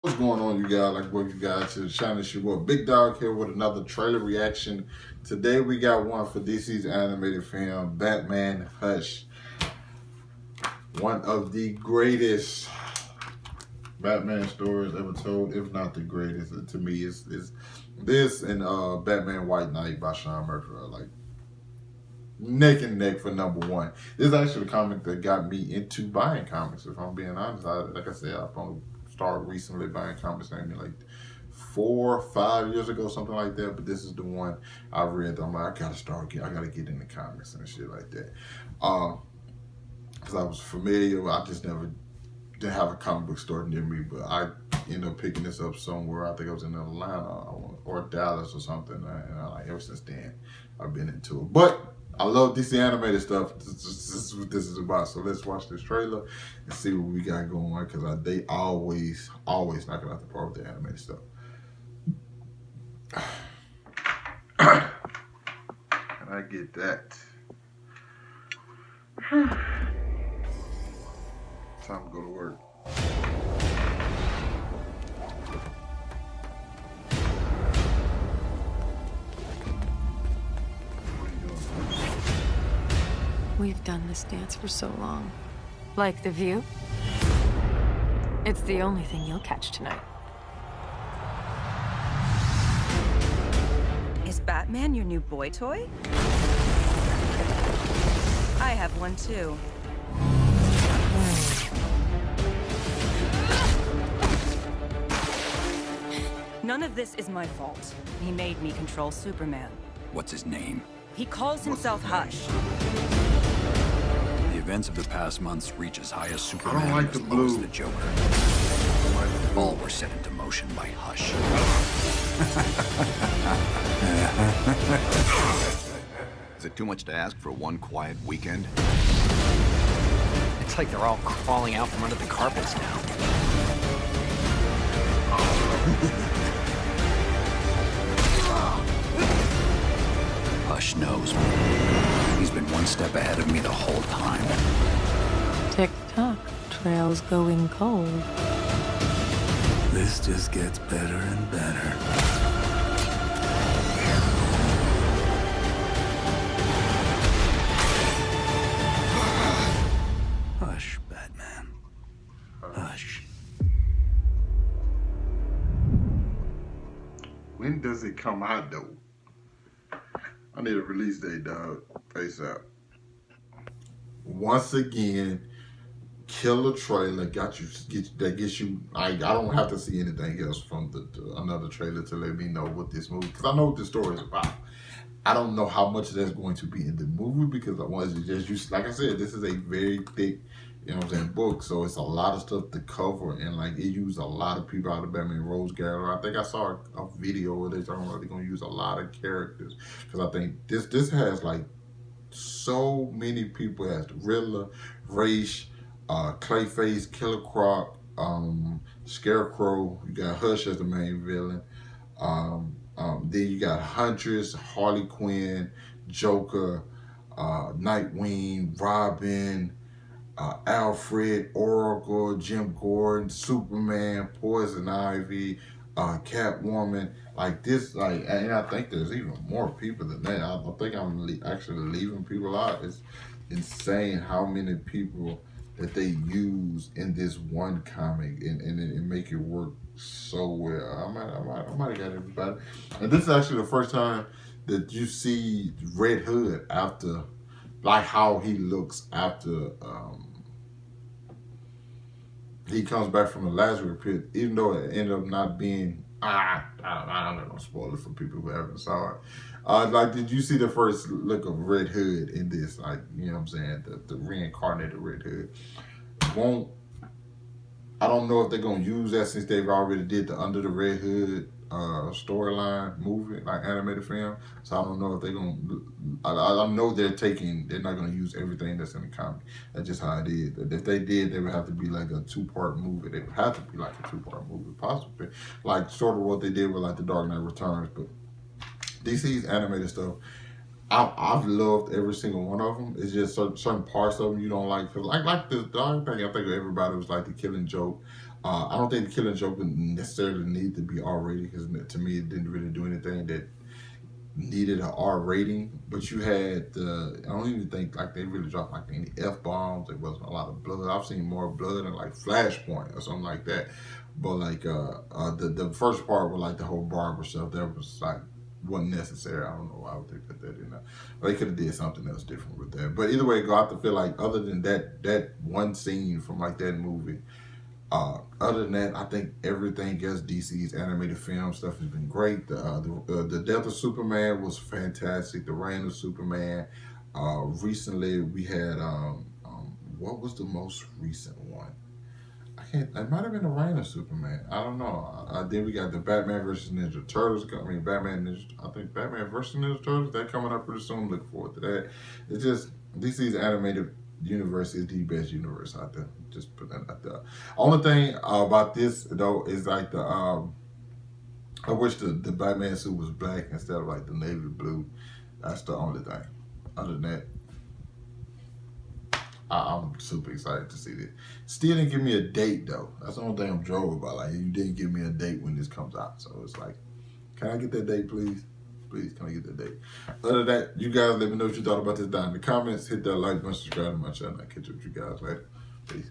What's going on, you guys? Like, what you guys to the channel? It's your boy Big Dog here with another trailer reaction. Today we got one for DC's animated film, Batman Hush. One of the greatest Batman stories ever told, if not the greatest. To me, is this and Batman White Knight by Sean Murphy are like neck and neck for #1. This is actually the comic that got me into buying comics. If I'm being honest, like I said, I've only started recently buying comics, maybe like 4 or 5 years ago, something like that. But this is the one I read. I'm like, I gotta get into comics and shit like that. Because I was familiar, I just never didn't have a comic book store near me. But I ended up picking this up somewhere. I think I was in Atlanta or Dallas or something. And like ever since then, I've been into it. But I love DC animated stuff. This is what this is about. So let's watch this trailer and see what we got going on, because they always knock it out the park with the animated stuff. And I get that. Time to go to work. We've done this dance for so long. Like the view? It's the only thing you'll catch tonight. Is Batman your new boy toy? I have one too. None of this is my fault. He made me control Superman. What's his name? He calls himself Hush. The events of the past months reach as high as Superman, like the as low as blue. the Joker. All were set into motion by Hush. Is it too much to ask for one quiet weekend? It's like they're all crawling out from under the carpets now. Hush knows me. He's been one step ahead of me the whole time. Tick-tock, trail's going cold. This just gets better and better. Hush, Batman. Hush. When does it come out though? I need a release date, dog. Face out. Once again, killer trailer that gets you. I don't have to see anything else from another trailer to let me know what this movie, because I know what the story is about. I don't know how much that's going to be in the movie, because I wanted to just use, like I said, this is a very thick, you know what I'm saying, book. So it's a lot of stuff to cover, and like it used a lot of people out of Batman Rose Gallery. I think I saw a video where they're talking about they're gonna use a lot of characters, because I think this has like so many people. It has the Riddler, Raish, Clayface, Killer Croc, Scarecrow. You got Hush as the main villain. Then you got Huntress, Harley Quinn, Joker, Nightwing, Robin, Alfred, Oracle, Jim Gordon, Superman, Poison Ivy, Catwoman. Like this, like, and I think there's even more people than that. I think I'm actually leaving people out. It's insane how many people that they use in this one comic and make it work so well. I might have got everybody. And this is actually the first time that you see Red Hood after, like how he looks after he comes back from the Lazarus pit, even though it ended up not being, I'm not gonna spoil it for people who haven't saw it. Like, did you see the first look of Red Hood in this? Like, you know what I'm saying? The reincarnated Red Hood. I don't know if they're gonna use that, since they've already did the Under the Red Hood storyline movie, like animated film. So I don't know if they're gonna. I know they're not gonna use everything that's in the comic. That's just how it is. If they did, they would have to be like a 2-part movie. They would have to be like a 2-part movie, possibly, like sort of what they did with like the Dark Knight Returns. But DC's animated stuff, I've loved every single one of them. It's just certain parts of them you don't like. Cause like the only thing I think of everybody was like the Killing Joke, I don't think the Killing Joke would necessarily need to be R-rated because to me it didn't really do anything that needed an R rating. But you had I don't even think like they really dropped like any F-bombs. There wasn't a lot of blood. I've seen more blood in like Flashpoint or something like that. But like the first part with like the whole barber stuff, that was like wasn't necessary. I don't know why would they put that in there. They could have did something else different with that. But either way, I have to feel like other than that one scene from like that movie, other than that, I think everything else DC's animated film stuff has been great. The Death of Superman was fantastic. The Reign of Superman. Recently we had what was the most recent one? It might have been the Reign of Superman. I don't know. Then we got the Batman versus Ninja Turtles. I think Batman versus Ninja Turtles. That coming up pretty soon. Look forward to that. It's just DC's animated universe is the best universe out there. Just put that out there. Only thing about this though is like I wish the Batman suit was black instead of like the navy blue. That's the only thing. Other than that, I'm super excited to see this. Still didn't give me a date though. That's the only thing I'm drove about. Like, you didn't give me a date when this comes out. So it's like, can I get that date, please? Please, can I get that date? Other than that, you guys let me know what you thought about this down in the comments. Hit that like button, subscribe to my channel. I'll catch up with you guys later. Peace.